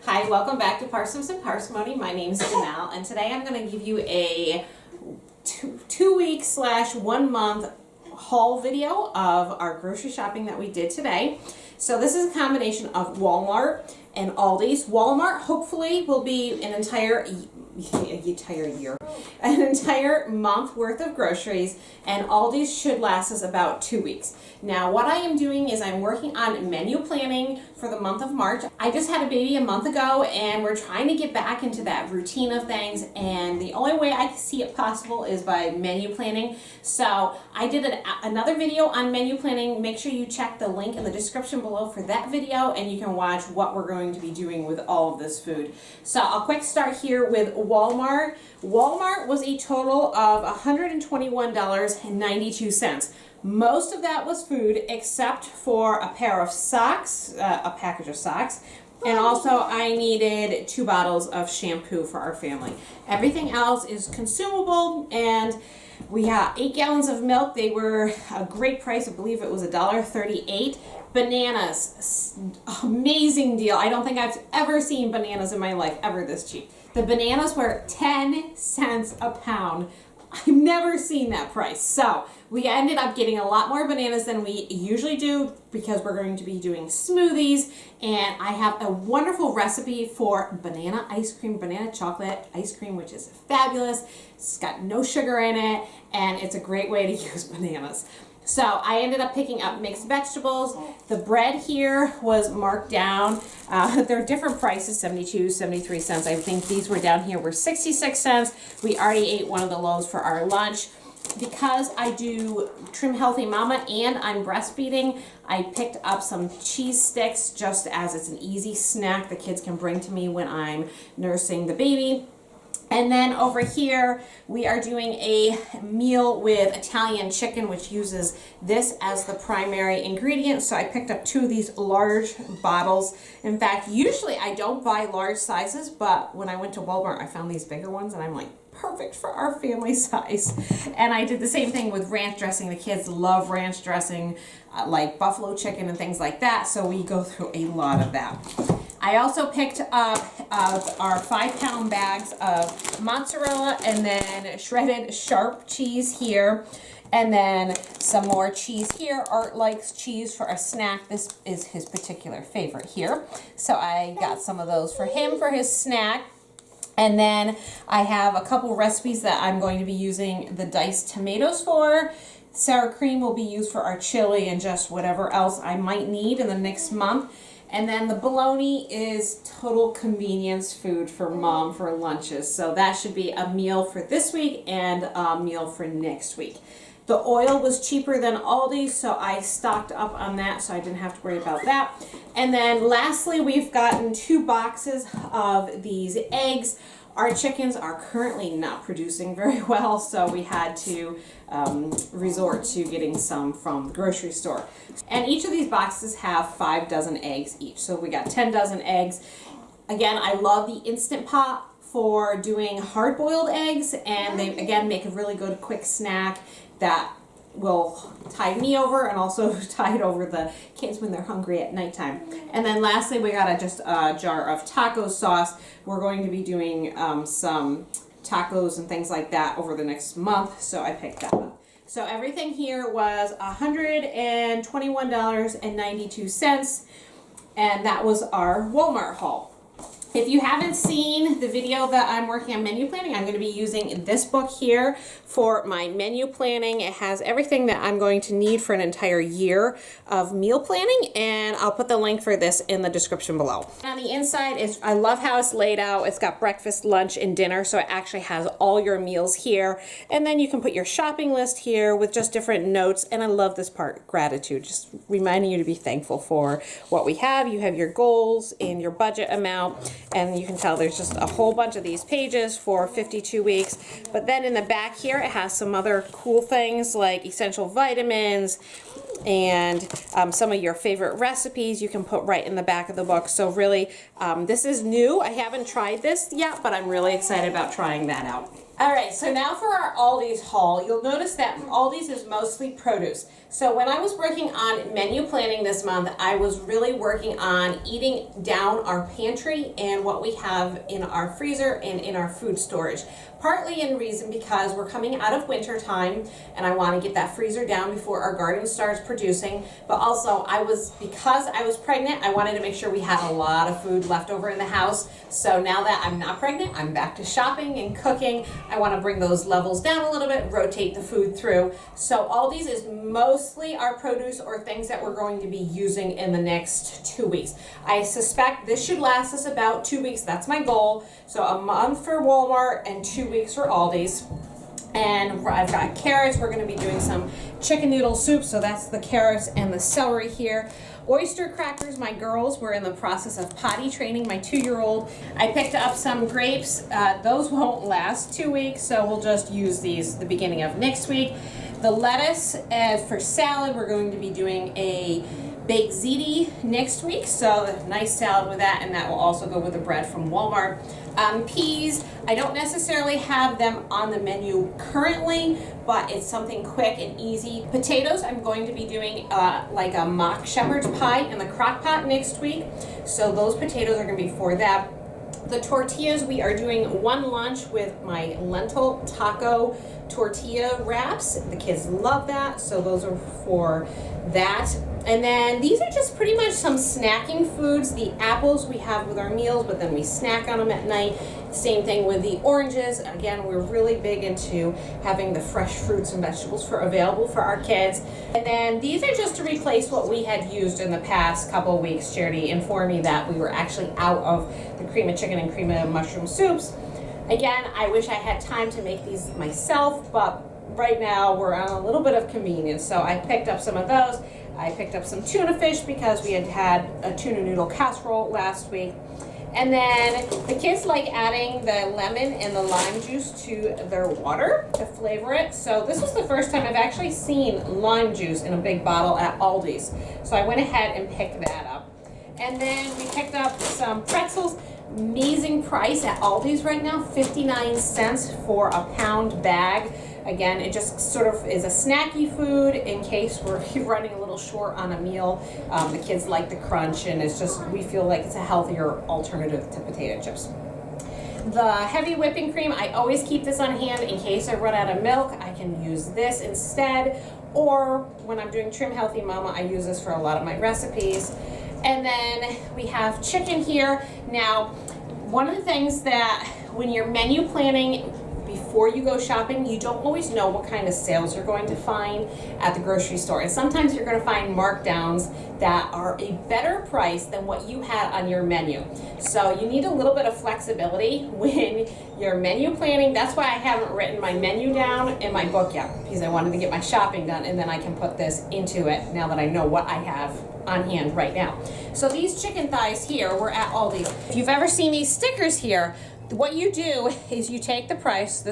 Hi, welcome back to Parsnips and Parsimony. My name is Janelle, and today I'm going to give you a two-week / 1 month haul video of our grocery shopping that we did today. So this is a combination of Walmart and Aldi's. Walmart hopefully will be an entire month worth of groceries, and Aldi's should last us about 2 weeks. Now what I am doing is I'm working on menu planning for the month of March. I just had a baby a month ago and we're trying to get back into that routine of things, and the only way I see it possible is by menu planning. So I did another video on menu planning. Make sure you check the link in the description below for that video and you can watch what we're going to be doing with all of this food. So a quick start here with Walmart. Walmart was a total of $121.92. Most of that was food except for a pair of socks, a package of socks, and also I needed 2 bottles of shampoo for our family. Everything else is consumable, and we have 8 gallons of milk. They were a great price. I believe it was $1.38. Bananas, amazing deal. I don't think I've ever seen bananas in my life ever this cheap. The bananas were 10 cents a pound. I've never seen that price. So we ended up getting a lot more bananas than we usually do because we're going to be doing smoothies, and I have a wonderful recipe for banana ice cream, banana chocolate ice cream, which is fabulous. It's got no sugar in it, and it's a great way to use bananas. So I ended up picking up mixed vegetables. The bread here was marked down. They're different prices, 72, 73 cents. I think these were down here were 66 cents. We already ate one of the loaves for our lunch. Because I do Trim Healthy Mama and I'm breastfeeding, I picked up some cheese sticks just as it's an easy snack the kids can bring to me when I'm nursing the baby. And then over here, we are doing a meal with Italian chicken, which uses this as the primary ingredient. So I picked up 2 of these large bottles. In fact, usually I don't buy large sizes, but when I went to Walmart, I found these bigger ones, and I'm like, perfect for our family size. And I did the same thing with ranch dressing. The kids love ranch dressing, like buffalo chicken and things like that. So we go through a lot of that. I also picked up our 5-pound bags of mozzarella, and then shredded sharp cheese here, and then some more cheese here. Art likes cheese for a snack. This is his particular favorite here. So I got some of those for him for his snack. And then I have a couple recipes that I'm going to be using the diced tomatoes for. Sour cream will be used for our chili and just whatever else I might need in the next month. And then the bologna is total convenience food for mom for lunches. So that should be a meal for this week and a meal for next week. The oil was cheaper than Aldi, so I stocked up on that so I didn't have to worry about that. And then lastly, we've gotten 2 boxes of these eggs. Our chickens are currently not producing very well, so we had to resort to getting some from the grocery store. And each of these boxes have 5 dozen eggs each, so we got 10 dozen eggs. Again, I love the Instant Pot for doing hard-boiled eggs, and they again make a really good quick snack that will tide me over and also tide over the kids when they're hungry at nighttime. And then lastly, we got just a jar of taco sauce. We're going to be doing some tacos and things like that over the next month, so I picked that up. So everything here was $121.92, and that was our Walmart haul. If you haven't seen the video that I'm working on menu planning, I'm going to be using this book here for my menu planning. It has everything that I'm going to need for an entire year of meal planning, and I'll put the link for this in the description below. On the inside, I love how it's laid out. It's got breakfast, lunch, and dinner, so it actually has all your meals here. And then you can put your shopping list here with just different notes, and I love this part, gratitude, just reminding you to be thankful for what we have. You have your goals and your budget amount, and you can tell there's just a whole bunch of these pages for 52 weeks. But then in the back here, it has some other cool things like essential vitamins and some of your favorite recipes you can put right in the back of the book. So really, this is new. I haven't tried this yet, but I'm really excited about trying that out. All right, so now for our Aldi's haul. You'll notice that Aldi's is mostly produce. So when I was working on menu planning this month, I was really working on eating down our pantry and what we have in our freezer and in our food storage. Partly in reason because we're coming out of winter time and I want to get that freezer down before our garden starts producing. But also because I was pregnant, I wanted to make sure we had a lot of food left over in the house. So now that I'm not pregnant, I'm back to shopping and cooking. I want to bring those levels down a little bit, rotate the food through. So Aldi's is mostly our produce or things that we're going to be using in the next 2 weeks. I suspect this should last us about 2 weeks. That's my goal. So a month for Walmart and 2 weeks for Aldi's. And I've got carrots. We're going to be doing some chicken noodle soup. So that's the carrots and the celery here. Oyster crackers, my girls were in the process of potty training my 2-year-old. I picked up some grapes. Those won't last 2 weeks, so we'll just use these the beginning of next week. The lettuce for salad, we're going to be doing a baked ziti next week, so a nice salad with that, and that will also go with the bread from Walmart. Peas, I don't necessarily have them on the menu currently, but it's something quick and easy. Potatoes, I'm going to be doing like a mock shepherd's pie in the crock pot next week, so those potatoes are going to be for that. The tortillas, we are doing one lunch with my lentil taco tortilla wraps. The kids love that, so those are for that. And then these are just pretty much some snacking foods. The apples we have with our meals, but then we snack on them at night. Same thing with the oranges. Again, we're really big into having the fresh fruits and vegetables available for our kids. And then these are just to replace what we had used in the past couple of weeks. Charity informed me that we were actually out of the cream of chicken and cream of mushroom soups. Again, I wish I had time to make these myself, but right now we're on a little bit of convenience. So I picked up some of those. I picked up some tuna fish because we had a tuna noodle casserole last week. And then the kids like adding the lemon and the lime juice to their water to flavor it. So this was the first time I've actually seen lime juice in a big bottle at Aldi's. So I went ahead and picked that up. And then we picked up some pretzels. Amazing price at Aldi's right now, 59 cents for a pound bag. Again, it just sort of is a snacky food in case we're running a little short on a meal. The kids like the crunch, and it's just, we feel like it's a healthier alternative to potato chips. The heavy whipping cream, I always keep this on hand in case I run out of milk. I can use this instead, or when I'm doing Trim Healthy Mama, I use this for a lot of my recipes. And then we have chicken here. Now, one of the things that when you're menu planning before you go shopping, you don't always know what kind of sales you're going to find at the grocery store. And sometimes you're going to find markdowns that are a better price than what you had on your menu. So you need a little bit of flexibility when you're menu planning. That's why I haven't written my menu down in my book yet, because I wanted to get my shopping done, and then I can put this into it now that I know what I have on hand right now. So these chicken thighs here were at Aldi. If you've ever seen these stickers here, what you do is you take the price,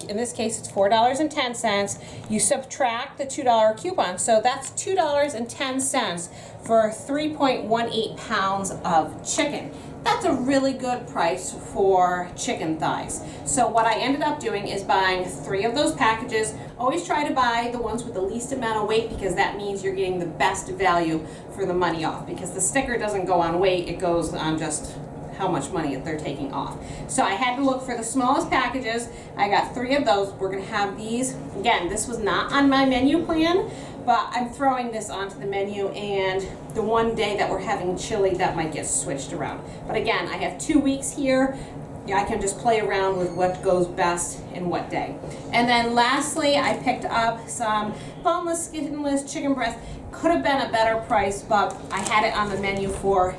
in this case it's $4.10, you subtract the $2 coupon, so that's $2.10 for 3.18 pounds of chicken. That's a really good price for chicken thighs. So what I ended up doing is buying 3 of those packages. Always try to buy the ones with the least amount of weight, because that means you're getting the best value for the money off, because the sticker doesn't go on weight, it goes on just how much money they're taking off. So I had to look for the smallest packages. I got 3 of those. We're gonna have these. Again, this was not on my menu plan, but I'm throwing this onto the menu, and the one day that we're having chili, that might get switched around. But again, I have 2 weeks here. I can just play around with what goes best in what day. And then lastly, I picked up some boneless, skinless chicken breast. Could have been a better price, but I had it on the menu for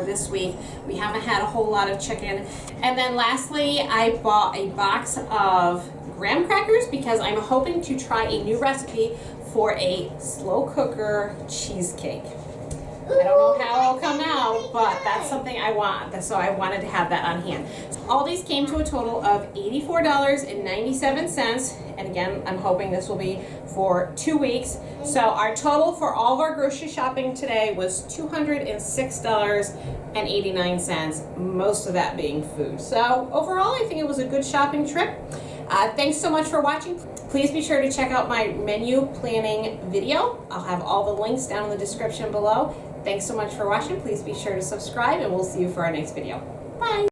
this week. We haven't had a whole lot of chicken. And then lastly, I bought a box of graham crackers because I'm hoping to try a new recipe for a slow cooker cheesecake. I don't know how it'll come out, but that's something I want, so I wanted to have that on hand. All these came to a total of $84.97, and again, I'm hoping this will be for 2 weeks. So our total for all of our grocery shopping today was $206.89, most of that being food. So overall, I think it was a good shopping trip. Thanks so much for watching. Please be sure to check out my menu planning video. I'll have all the links down in the description below. Thanks so much for watching. Please be sure to subscribe, and we'll see you for our next video. Bye.